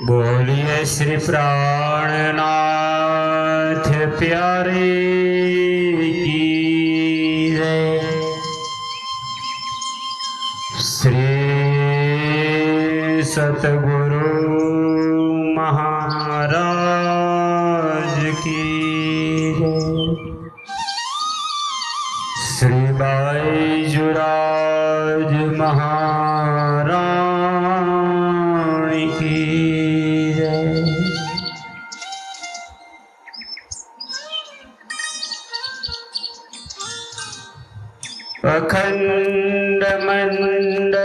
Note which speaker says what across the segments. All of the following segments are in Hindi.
Speaker 1: बोलिए श्री प्राणनाथ प्यारे की जय। श्री सतगुरु महाराज की जय। श्री बाईजुराज महारानी की जय। अखंड मंडलाकारं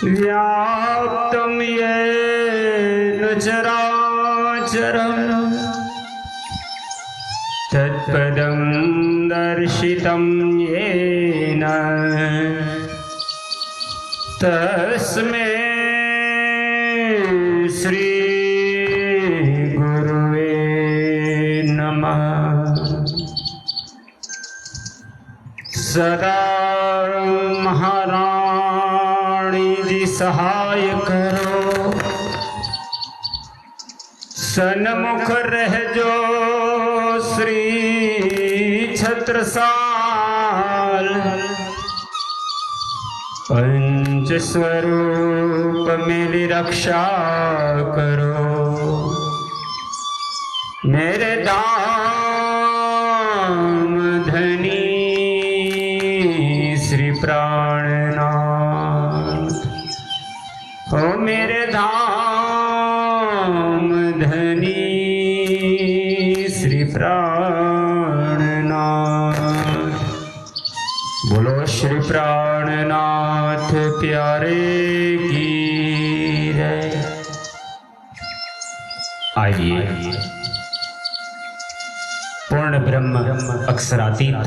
Speaker 1: व्याप्तं येन चराचरम् तत्पदं दर्शितं येन तस्मै श्री गुरुवे नमः। सदा महारानी जी सहाय करो, सन्मुख रहजो श्री छत्रसाल। पंच स्वरूप मेरी रक्षा करो, मेरे दाम धनी श्री प्राणनाथ। ओ मेरे धाम धनी श्री प्राणनाथ। बोलो श्री प्राणनाथ प्यारे की जय। आइए पूर्ण ब्रह्म अक्षरातीत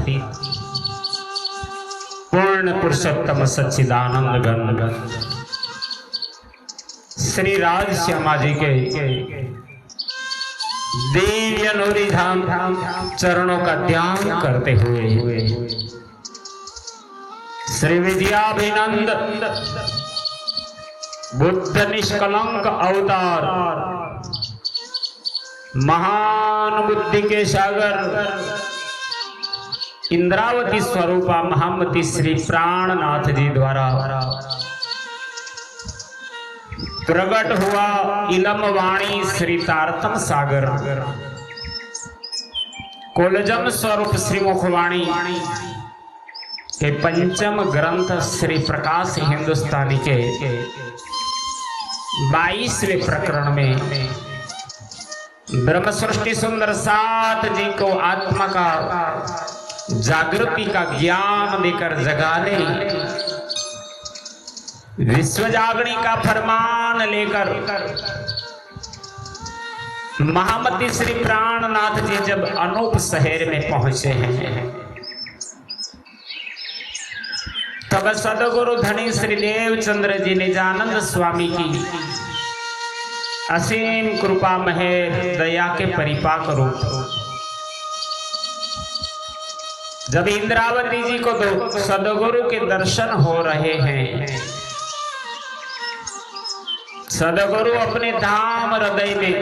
Speaker 1: पूर्ण पुरुषोत्तम सच्चिदानंद घन श्री राज श्यामा जी के दिव्य नूरी धाम चरणों का ध्यान करते हुए श्री विद्याभिनंद बुद्ध निष्कलंक अवतार महान बुद्धि के सागर इंद्रावती स्वरूपा महामती श्री प्राणनाथ जी द्वारा प्रकट हुआ इलम वाणी श्री तारतम सागर कोलजम स्वरूप श्री मुखवाणी के पंचम ग्रंथ श्री प्रकाश हिंदुस्तानी के 22वें प्रकरण में ब्रह्म सृष्टि सुंदर सात जी को आत्मा का जागृति का ज्ञान देकर जगाने, विश्व जागरण का फरमान लेकर महामती श्री प्राणनाथ जी जब अनूप शहर में पहुंचे हैं तब सदगुरु धनी श्री देवचंद्र जी निजानंद स्वामी की असीम कृपा महेर दया के परिपाक रूप जब इंद्रावती जी को सदगुरु के दर्शन हो रहे हैं, सदगुरु अपने धाम हृदय में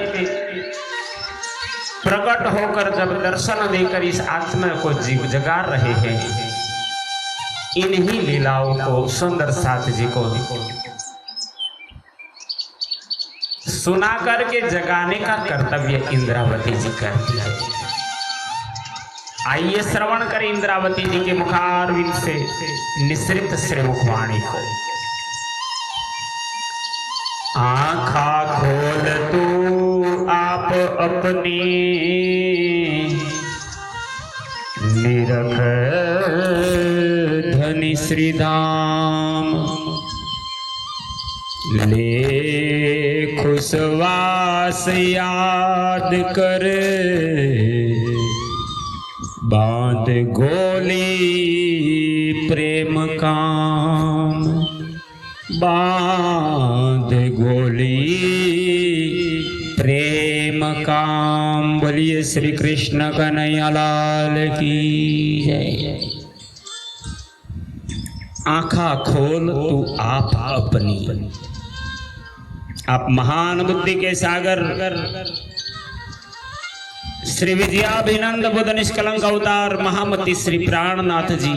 Speaker 1: प्रकट होकर जब दर्शन देकर इस आत्मा को जीव जगा रहे हैं, इन्हीं लीलाओं को सुंदर साथ जी को सुना करके जगाने का कर्तव्य इंद्रावती जी करती है। आइए श्रवण करें इंद्रावती जी के मुखारविंद से निसृत श्री मुखवाणी को। आँखा खोल तू आप अपनी निरख धनी श्री धाम। ले खुशवास याद कर बांध गोली प्रेम काम। बांध गोली प्रेम काम। बोलिए श्री कृष्ण कन्हैया लाल की जय। आंखा खोल तू आप अपनी। आप महान बुद्धि के सागर श्री विजयाभिनंद बुद्ध निष्कलंक अवतार महामती श्री प्राणनाथ जी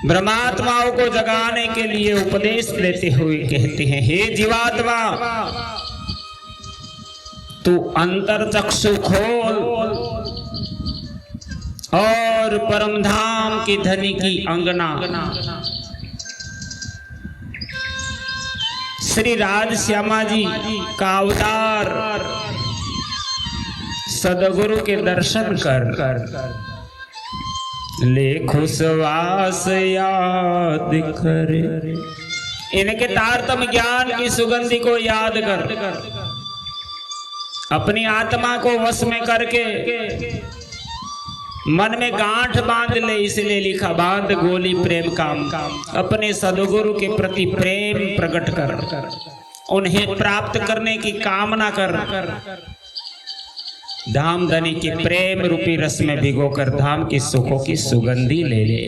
Speaker 1: ब्रह्मात्माओं को जगाने के लिए उपदेश देते हुए कहते हैं, हे जीवात्मा, तू अंतर चक्षु खोल और परमधाम की धनी की अंगना श्री राज श्यामा जी का अवतार सदगुरु के दर्शन कर ले खुशवास याद कर। इनके तारतम ज्ञान की सुगंधि को याद कर, अपनी आत्मा को वश में करके मन में गांठ बांध ले। इसलिए लिखा, बांध गोली प्रेम काम। अपने सदगुरु के प्रति प्रेम प्रकट कर, उन्हें प्राप्त करने की कामना कर। धाम धनी के प्रेम रूपी रस में भिगोकर धाम की सुखों की सुगंधी ले ले।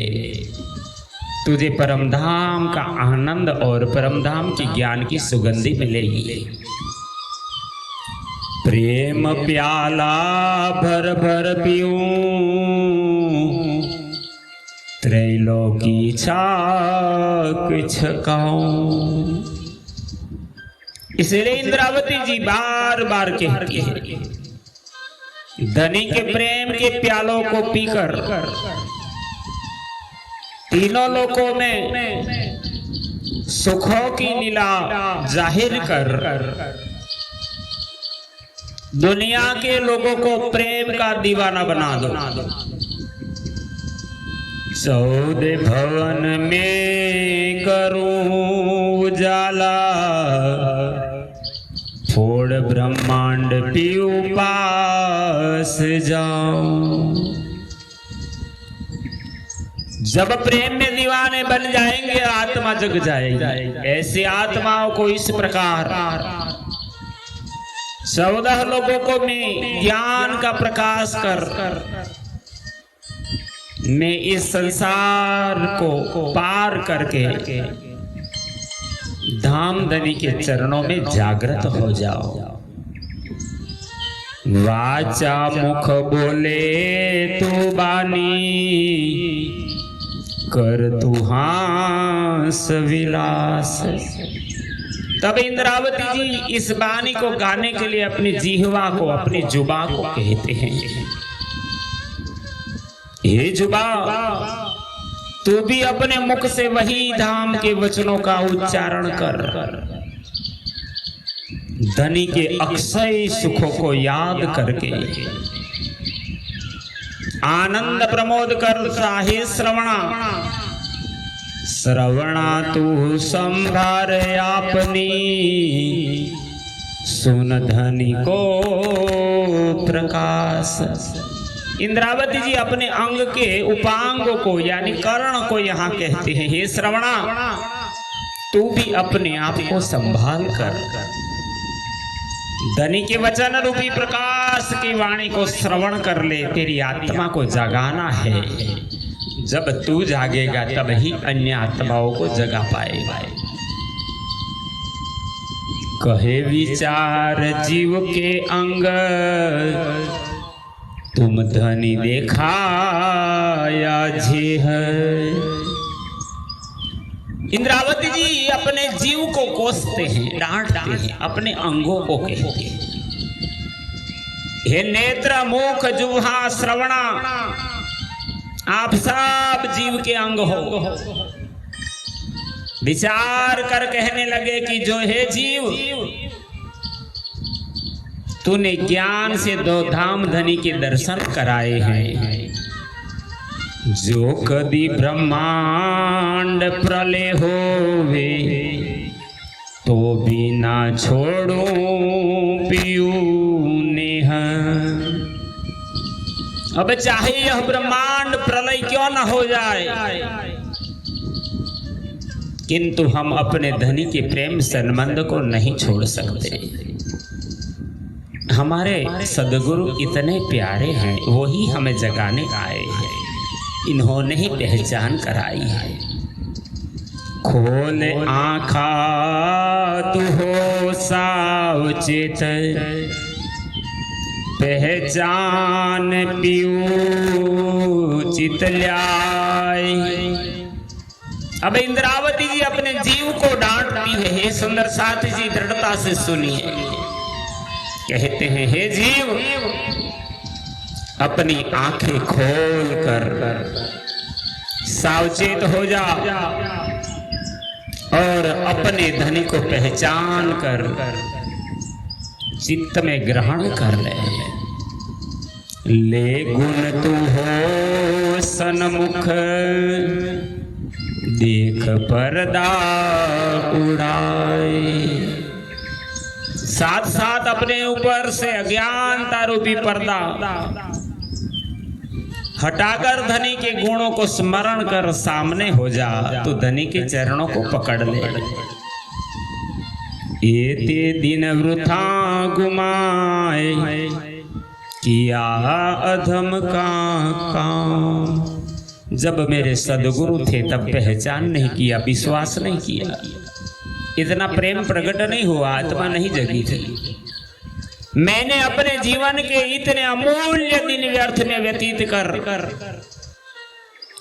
Speaker 1: तुझे परम धाम का आनंद और परम धाम की ज्ञान की सुगंधी मिलेगी। प्रेम प्याला भर भर पीऊं, त्रैलोकी छाक छकाऊं। इसलिए इंद्रावती जी बार बार कहती है, धनी के प्रेम के प्यालों को पीकर तीनों लोकों में सुखों की लीला जाहिर कर दुनिया के लोगों को प्रेम का दीवाना बना दो। सौदे भवन में करूं उजाला, फोड़ ब्रह्मांड पीऊ पास जाऊं। जब प्रेम में दीवाने बन जाएंगे आत्मा जग जाएगी। ऐसे आत्माओं को इस प्रकार 14 लोगों को मैं ज्ञान का प्रकाश कर मैं इस संसार को पार करके धाम धनी के चरणों में जागृत हो जाओ। वाचा मुख बोले तू बानी, कर तू हास विलास। तब इंद्रावती जी इस बानी को गाने के लिए अपनी जिह्वा को, अपनी जुबा को कहते हैं, हे जुबा, तू भी अपने मुख से वही धाम के वचनों का उच्चारण कर। धनी के अक्षय सुखों को याद करके आनंद प्रमोद कर। साहे श्रवणा, श्रवणा तू संभार आपनी, सुन धनी को प्रकाश। इंद्रावती जी अपने अंग के उपांग को यानी कर्ण को यहाँ कहते हैं, हे श्रवणा, तू भी अपने आप को संभाल कर धनी के वचन रूपी प्रकाश की वाणी को श्रवण कर ले। तेरी आत्मा को जगाना है। जब तू जागेगा तब ही अन्य आत्माओं को जगा पाएगा। कहे विचार जीव के अंग, तुम धनी देखा या जी है। इंद्रावती जी अपने जीव को कोसते हैं, डांटते हैं, अपने अंगों को कहते हैं, हे नेत्र मुख जुहा श्रवणा, आप सब जीव के अंग हो। विचार कर कहने लगे कि जो है जीव, तूने ज्ञान से 2 धाम धनी के दर्शन कराए हैं। जो कदी ब्रह्मांड प्रलय होवे, तो भी ना छोड़ो पीऊ नेह। अब चाहे यह ब्रह्मांड प्रलय क्यों न हो जाए, किंतु हम अपने धनी के प्रेम संबंध को नहीं छोड़ सकते। हमारे सदगुरु इतने प्यारे हैं, वही हमें जगाने आए हैं। इन्होंने ही पहचान कराई है। खोल आँखा तू हो सावचेत, पहचान पियू चित ल्याय। अब इंद्रावती जी अपने जीव को डांटती है। हे सुंदर साथी जी दृढ़ता से सुनिए। कहते हैं, हे जीव, अपनी आंखें खोल कर सावचेत हो जा और अपने धनी को पहचान कर चित्त में ग्रहण कर ले गुण तू हो सन्मुख, देख पर्दा उड़ाए। साथ साथ अपने ऊपर से अज्ञानता रूपी पर्दा हटाकर धनी के गुणों को स्मरण कर सामने हो जा, तो धनी के चरणों को पकड़ ले। एते दिन वृथा गुमाए, किया अधम का काम। जब मेरे सदगुरु थे तब पहचान नहीं किया, विश्वास नहीं किया, इतना प्रेम प्रकट नहीं हुआ, आत्मा नहीं जगी थी। मैंने अपने जीवन के इतने अमूल्य दिन व्यर्थ में व्यतीत कर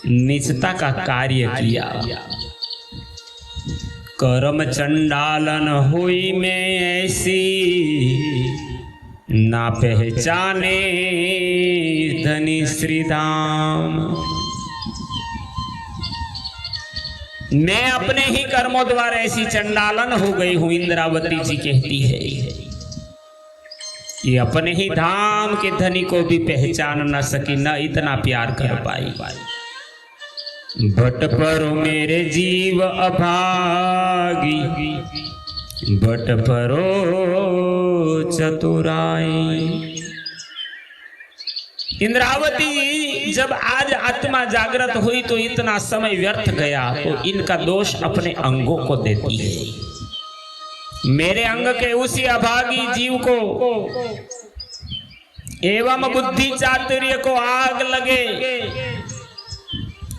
Speaker 1: नीचता का कार्य किया। कर्म चंडालन हुई में ऐसी, ना पहचाने धनी श्रीधाम। मैं अपने ही कर्मों द्वारा ऐसी चंडालन हो गई हूं, इंद्रावती जी कहती है। ये अपने ही धाम के धनी को भी पहचान न सकी, न इतना प्यार कर पाई। बट परो मेरे जीव अभागी, बट परो चतुराई। इंद्रावती जब आज आत्मा जागृत हुई तो इतना समय व्यर्थ गया, तो इनका दोष अपने अंगों को देती है। मेरे अंग के उसी अभागी जीव को एवं बुद्धि चातुर्य को आग लगे,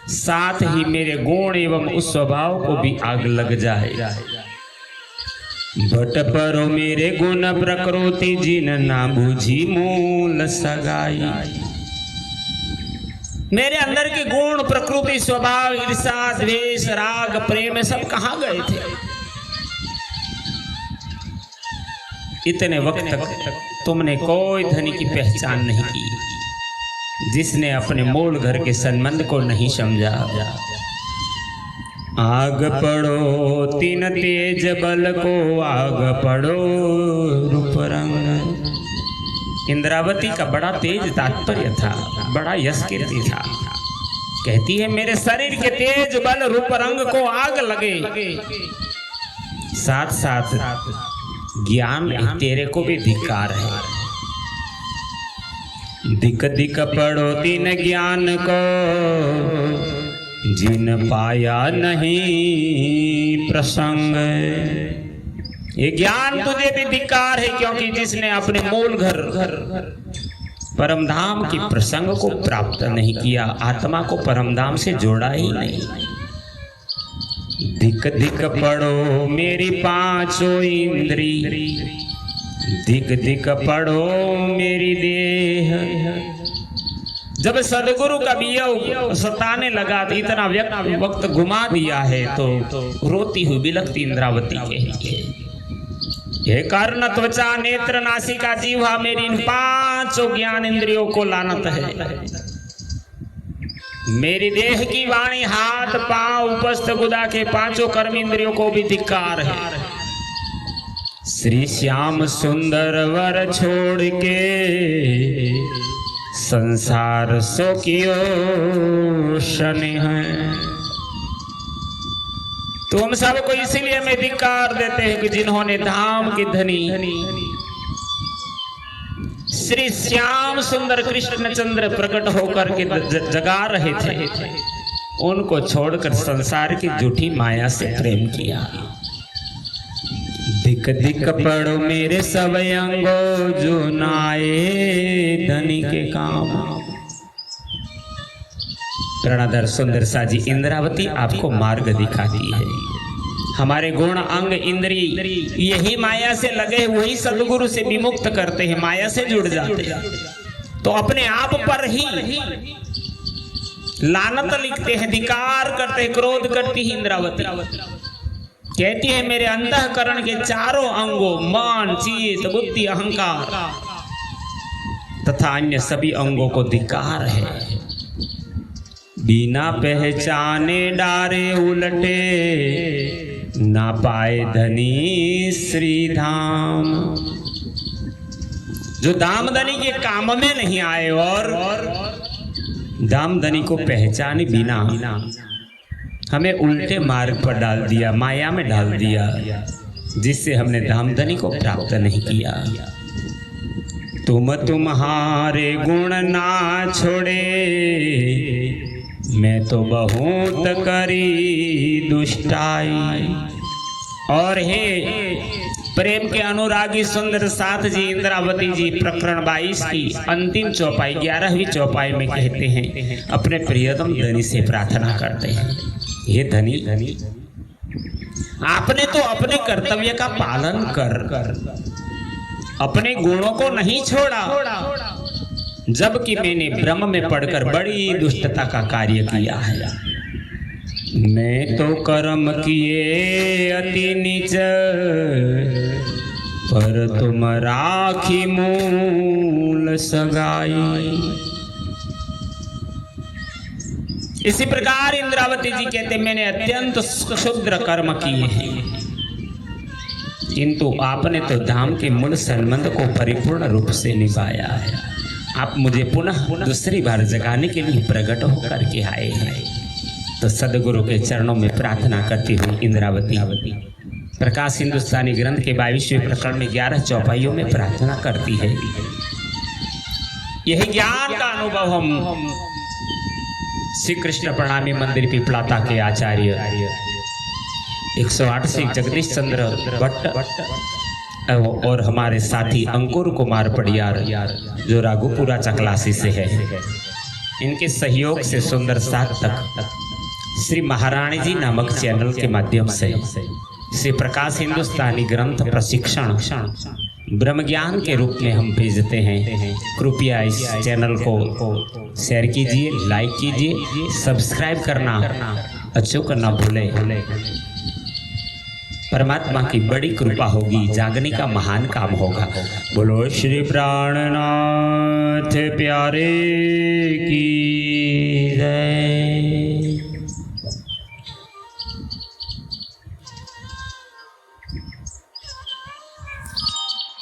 Speaker 1: साथ ही मेरे गुण एवं उस स्वभाव को भी आग लग जाए। बट परो मेरे गुण प्रकृति, जिन ना बुझी मूल सगाई। मेरे अंदर के गुण प्रकृति स्वभाव ईर्षा द्वेष राग प्रेम सब कहाँ गए थे? इतने वक्त तक तुमने कोई धनी की पहचान नहीं की, जिसने अपने मूल घर के संबंध को नहीं समझा। आग पड़ो तीन तेज बल को, आग पड़ो रूप रंग। इंद्रावती का बड़ा तेज तात्पर्य था, बड़ा यश कीर्ति था। कहती है, मेरे शरीर के तेज बल रूप रंग को आग लगे, साथ साथ ज्ञान तेरे को भी धिक्कार है। धिक धिक पढ़ो तीन ज्ञान को, जिन पाया नहीं प्रसंग। ये ज्ञान तुझे भी धिक्कार है, क्योंकि जिसने अपने मूल घर परमधाम की प्रसंग को प्राप्त नहीं किया, आत्मा को परमधाम से जोड़ा ही नहीं। धिक धिक पढ़ो मेरी पांचों इंद्री, धिक धिक पढ़ो मेरी देह। जब सदगुरु का वियोग सताने लगा, तो इतना वक्त घुमा दिया है, तो रोती हुई बिलखती इंद्रावती कहती है, हे कर्ण त्वचा नेत्र नासिका जीवा, मेरी इन पांचों ज्ञान इंद्रियों को लानत है। मेरी देह की वाणी हाथ पांव उपस्थ गुदा के पांचों कर्म इंद्रियों को भी धिक्कार है। श्री श्याम सुंदर वर छोड़ के, संसार सो कियो शनि है। तो हम सबको इसीलिए में धिक्कार देते हैं कि जिन्होंने धाम की धनी श्री श्याम सुंदर कृष्णचंद्र प्रकट होकर के जगा रहे थे, उनको छोड़कर संसार की झूठी माया से प्रेम किया। धिक धिक पढ़ो मेरे सब अंगो, जो नाए धनी के काम। रणधर सुंदर सा जी इंद्रावती आपको मार्ग दिखाती है। हमारे गुण अंग इंद्रिय यही माया से लगे, वही सदगुरु से विमुक्त करते हैं, माया से जुड़ जाते हैं। तो अपने आप पर ही लानत लिखते हैं, धिक्कार करते हैं, क्रोध करती है इंद्रावती। कहती है मेरे अंतःकरण के चारों अंगों मान, चित्त, बुद्धि, अहंकार तथा अन्य सभी अंगों को धिक्कार है। बिना पहचाने डारे उलटे, ना पाए धनी श्री धाम। जो दामदनी के काम में नहीं आए और दामदनी को पहचाने बिना हमें उल्टे मार्ग पर डाल दिया, माया में डाल दिया, जिससे हमने दामदनी को प्राप्त नहीं किया। तुम तुम्हारे गुण ना छोड़े, मैं तो बहुत करी दुष्टाई। और हे प्रेम के अनुरागी सुंदर साथ जी इंद्रावती जी प्रकरण 22 की अंतिम चौपाई 11वीं चौपाई में कहते हैं, अपने प्रियतम धनी से प्रार्थना करते हैं, हे धनी, आपने तो अपने कर्तव्य का पालन कर अपने गुणों को नहीं छोड़ा, जबकि मैंने ब्रह्म में पढ़कर बड़ी दुष्टता का कार्य किया है। मैं तो कर्म किए अति नीच, पर तुम राखी मूल सगाई। इसी प्रकार इंद्रावती जी कहते मैंने अत्यंत क्षुद्र कर्म किए हैं, किंतु आपने तो धाम के मूल संबंध को परिपूर्ण रूप से निभाया है। आप मुझे पुनः दूसरी बार जगाने के लिए प्रकट होकर के आए हैं। तो सदगुरु के चरणों में प्रार्थना करती हुई इंद्रावती प्रकाश हिंदुस्तानी ग्रंथ के 22वें प्रकरण में 11 चौपाइयों में प्रार्थना करती है। यही ज्ञान का अनुभव हम श्री कृष्ण प्रणामी मंदिर पिपलाता के आचार्य 108 से जगदीश चंद्र भट्ट और हमारे साथी अंकुर कुमार पडियार जो राघोपुरा चकलासी से है, इनके सहयोग से सुंदर साथ तक श्री महारानी जी नामक चैनल के माध्यम से श्री प्रकाश हिंदुस्तानी ग्रंथ प्रशिक्षण ब्रह्म ज्ञान के रूप में हम भेजते हैं। कृपया इस चैनल को शेयर कीजिए, लाइक कीजिए, सब्सक्राइब करना अचूक न भूले। परमात्मा की बड़ी कृपा होगी, जागने का महान काम होगा। बोलो श्री प्राणनाथ प्यारे की जय।